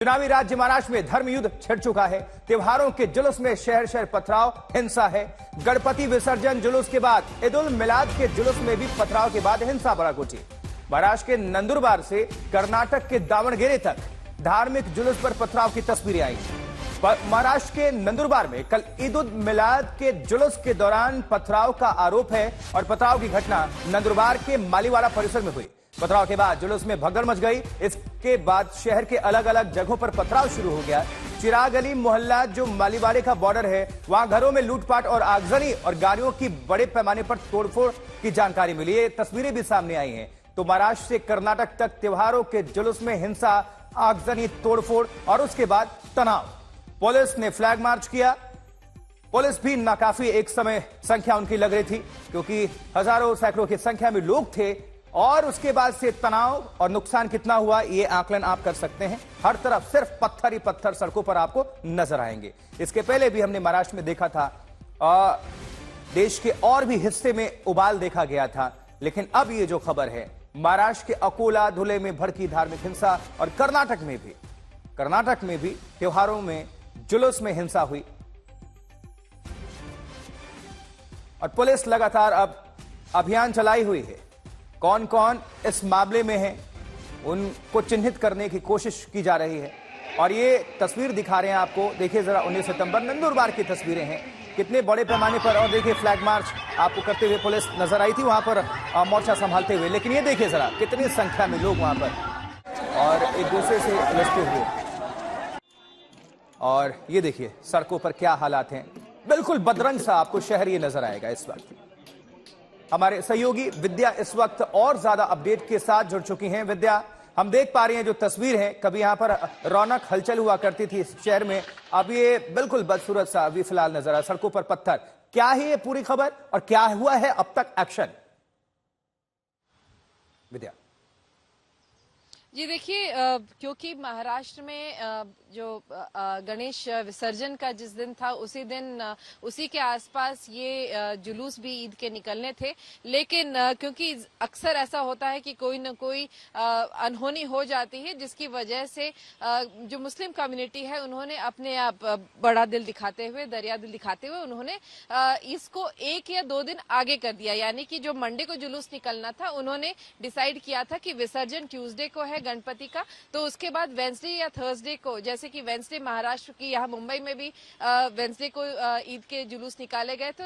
चुनावी राज्य महाराष्ट्र में धर्म युद्ध छिड़ चुका है। त्योहारों के जुलूस में शहर शहर पथराव, हिंसा है। गणपति विसर्जन जुलूस के बाद ईद उल मिलाद के जुलूस में भी पथराव के बाद हिंसा भड़क उठी। महाराष्ट्र के नंदुरबार से कर्नाटक के दावणगेरे तक धार्मिक जुलूस पर पथराव की तस्वीरें आई। महाराष्ट्र के नंदुरबार में कल ईद उल मिलाद के जुलूस के दौरान पथराव का आरोप है और पथराव की घटना नंदुरबार के मालीवाड़ा परिसर में हुई। पथराव के बाद जुलूस में भगदड़ मच गई। इसके बाद शहर के अलग अलग जगहों पर पथराव शुरू हो गया। चिराग अली मोहल्ला जो मालीवाड़े का बॉर्डर है, वहां घरों में लूटपाट और आगजनी और गाड़ियों की बड़े पैमाने पर तोड़फोड़ की जानकारी मिली है। तस्वीरें भी सामने आई हैं। तो महाराष्ट्र से कर्नाटक तक त्योहारों के जुलूस में हिंसा, आगजनी, तोड़फोड़ और उसके बाद तनाव। पुलिस ने फ्लैग मार्च किया। पुलिस भी नाकाफी एक समय संख्या उनकी लग रही थी, क्योंकि हजारों सैकड़ों की संख्या में लोग थे। और उसके बाद से तनाव और नुकसान कितना हुआ, ये आकलन आप कर सकते हैं। हर तरफ सिर्फ पत्थर ही पत्थर सड़कों पर आपको नजर आएंगे। इसके पहले भी हमने महाराष्ट्र में देखा था, देश के और भी हिस्से में उबाल देखा गया था। लेकिन अब ये जो खबर है, महाराष्ट्र के अकोला, धुले में भड़की धार्मिक हिंसा और कर्नाटक में भी त्योहारों में जुलूस में हिंसा हुई। और पुलिस लगातार अब अभियान चलाई हुई है। कौन कौन इस मामले में है, उनको चिन्हित करने की कोशिश की जा रही है। और ये तस्वीर दिखा रहे हैं आपको, देखिए जरा, 19 सितंबर नंदुरबार की तस्वीरें हैं, कितने बड़े पैमाने पर। और देखिए फ्लैग मार्च आपको करते हुए पुलिस नजर आई थी वहां पर मोर्चा संभालते हुए। लेकिन ये देखिए जरा, कितनी संख्या में लोग वहां पर और एक दूसरे से उलझते हुए। और ये देखिए सड़कों पर क्या हालात हैं। बिल्कुल बदरंग सा आपको शहर ये नजर आएगा इस वक्त। हमारे सहयोगी विद्या इस वक्त और ज्यादा अपडेट के साथ जुड़ चुकी हैं। विद्या, हम देख पा रहे हैं जो तस्वीर है, कभी यहां पर रौनक हलचल हुआ करती थी इस शहर में, अब ये बिल्कुल बदसूरत सा अभी फिलहाल नजर आ, सड़कों पर पत्थर। क्या है ये पूरी खबर और क्या हुआ है अब तक एक्शन? विद्या जी देखिए, क्योंकि महाराष्ट्र में जो गणेश विसर्जन का जिस दिन था, उसी दिन उसी के आसपास ये जुलूस भी ईद के निकलने थे। लेकिन क्योंकि अक्सर ऐसा होता है कि कोई न कोई अनहोनी हो जाती है, जिसकी वजह से जो मुस्लिम कम्युनिटी है उन्होंने अपने आप बड़ा दिल दिखाते हुए, दरिया दिल दिखाते हुए उन्होंने इसको 1 या 2 दिन आगे कर दिया। यानी कि जो मंडे को जुलूस निकलना था, उन्होंने डिसाइड किया था कि विसर्जन ट्यूसडे को है गणपति का, तो उसके बाद वेंसडे या थर्सडे को, जैसे कि वेंसडे महाराष्ट्र की, यहाँ मुंबई में भी वेंसडे को ईद के जुलूस निकाले गए, तो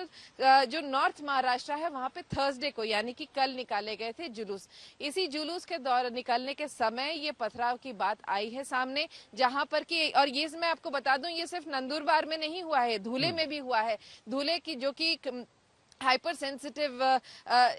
जो नॉर्थ महाराष्ट्र है वहां पे थर्सडे को, यानी कि कल निकाले गए थे जुलूस। इसी जुलूस के दौरान निकलने के समय ये पथराव की बात आई है सामने, जहां पर कि, और ये मैं आपको बता दूं, ये सिर्फ नंदुरबार में नहीं हुआ है, धुले में भी हुआ है। धुले की जो कि हाइपर सेंसिटिव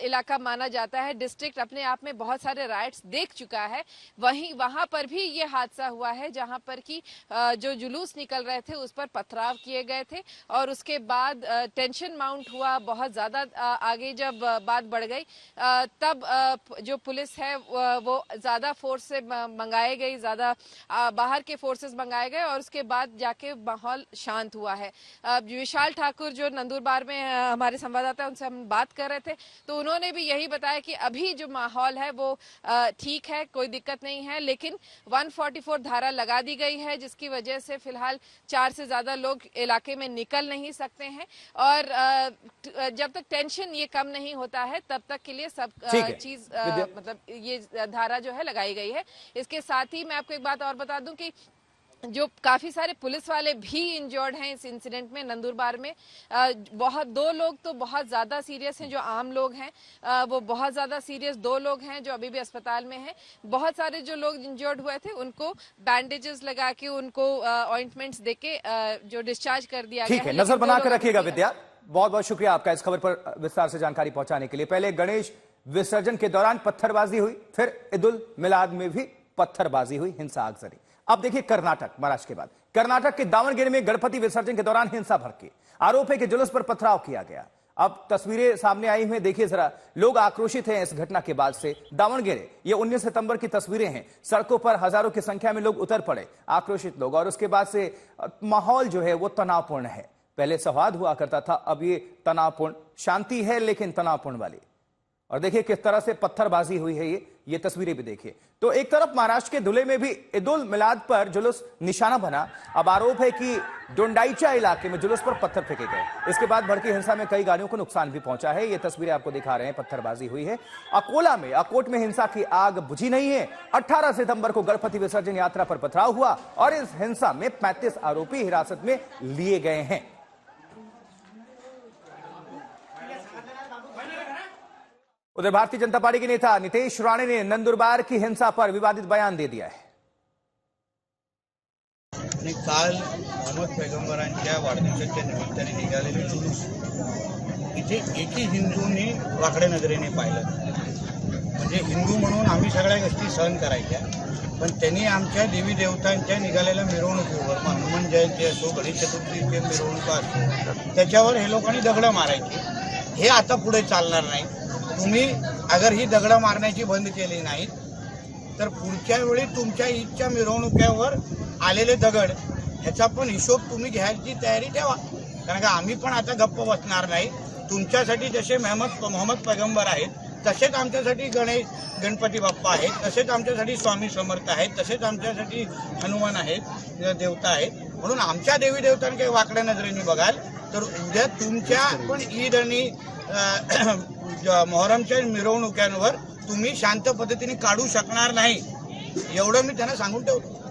इलाका माना जाता है, डिस्ट्रिक्ट अपने आप में बहुत सारे राइट्स देख चुका है, वहां पर भी ये हादसा हुआ है, जहां पर कि जो जुलूस निकल रहे थे उस पर पथराव किए गए थे। और उसके बाद टेंशन माउंट हुआ बहुत ज्यादा। आगे जब बात बढ़ गई, तब जो पुलिस है वो ज्यादा फोर्स से मंगाई गई, ज्यादा बाहर के फोर्सेस मंगाए गए, और उसके बाद जाके माहौल शांत हुआ है। विशाल ठाकुर जो नंदुरबार में हमारे संवाददाता, उनसे हम बात कर रहे थे, तो उन्होंने भी यही बताया कि अभी जो माहौल है वो ठीक है, कोई दिक्कत नहीं है। लेकिन 144 धारा लगा दी गई है, जिसकी वजह से फिलहाल 4 से ज्यादा लोग इलाके में निकल नहीं सकते हैं। और जब तक टेंशन ये कम नहीं होता है, तब तक के लिए सब चीज मतलब ये धारा जो है लगाई गई है। इसके साथ ही मैं आपको एक बात और बता दूं कि जो काफी सारे पुलिस वाले भी इंजर्ड हैं इस इंसिडेंट में नंदुरबार में। 2 लोग तो बहुत ज्यादा सीरियस हैं, जो आम लोग हैं वो बहुत ज्यादा सीरियस, 2 लोग हैं जो अभी भी अस्पताल में हैं। बहुत सारे जो लोग इंजर्ड हुए थे उनको बैंडेजेस लगा के, उनको ऑइंटमेंट्स देके जो डिस्चार्ज कर दिया गया है। ठीक है, नजर बनाकर रखिएगा विद्या। बहुत बहुत शुक्रिया आपका इस खबर पर विस्तार से जानकारी पहुंचाने के लिए। पहले गणेश विसर्जन के दौरान पत्थरबाजी हुई, फिर ईद उल मिलाद में भी पत्थरबाजी हुई, हिंसा, आगजनी। अब देखिए कर्नाटक, महाराष्ट्र के बाद कर्नाटक के दावणगेरे में गणपति विसर्जन के दौरान हिंसा भड़की। आरोप है कि जुलूस पर पथराव किया गया। अब तस्वीरें सामने आई हुई, देखिए जरा, लोग आक्रोशित हैं इस घटना के बाद से। दावणगेरे, ये 19 सितंबर की तस्वीरें हैं। सड़कों पर हजारों की संख्या में लोग उतर पड़े, आक्रोशित लोग। और उसके बाद से माहौल जो है वो तनावपूर्ण है। पहले सौहार्द हुआ करता था, अब ये तनावपूर्ण, शांति है लेकिन तनावपूर्ण वाली। और देखिए किस तरह से पत्थरबाजी हुई है। ये ये तस्वीरें भी देखिए। तो एक तरफ महाराष्ट्र के धुले में भी ईद उल मिलाद पर जुलूस निशाना बना। अब आरोप है कि डोंडाईचा इलाके में जुलूस पर पत्थर फेंके गए। इसके बाद भड़की हिंसा में कई गाड़ियों को नुकसान भी पहुंचा है। ये तस्वीरें आपको दिखा रहे हैं, पत्थरबाजी हुई है। अकोला में अकोट में हिंसा की आग बुझी नहीं है। 18 सितंबर को गणपति विसर्जन यात्रा पर पथराव हुआ और इस हिंसा में 35 आरोपी हिरासत में लिए गए हैं। उधर भारतीय जनता पार्टी के नेता नितेश राणे ने नंदुरबार की हिंसा पर विवादित बयान दे दिया है। आणि काल मोहम्मद पैगंबरांच्या वाढदिवसाच्या निमित्ताने निघालेले जुलूस इथे एकही हिंदूंनी वाकड्या नजरेने पाहिलं। म्हणजे हिंदू म्हणून आम्ही सगळ्या गोष्टी सहन करायच्या, पण त्यांनी आमच्या देवी देवतांच्या निघालेल्या मिरवणुकीवर हनुमान जयंती असो, गणेश चतुर्थीचे मिरवणुका असो, त्याच्यावर हे लोकांनी दगडं मारायची। हे आता पुढे चालणार नाही। तुम्ही अगर ही दगडं मारण्याची बंद केली नाही तर पुढच्या वेळी तुमच्या ईदच्या मिरवणुकीवर आलेले दगड ह्याचा पण हिशोब तुम्ही घ्यायची तयारी ठेवा, कारण का आम्ही पण आता गप्प बसणार नाही। तुमच्यासाठी जसे मोहम्मद पैगंबर आहेत तसेच आमच्यासाठी गणपती बाप्पा आहेत, तसेच आमच्यासाठी स्वामी समर्थ आहेत, तसेच आमच्यासाठी हनुमान आहेत, देवता आहेत। म्हणून आमच्या देवी देवतांना वाकड्या नजरेने बघाल तर उद्या तुमच्या पण ईद आणि मोहरमच्या मिरवणुकांवर तुम्ही शांत पद्धतीने काढू शकणार नाही, एवढं मी त्यांना सांगून ठेवतो।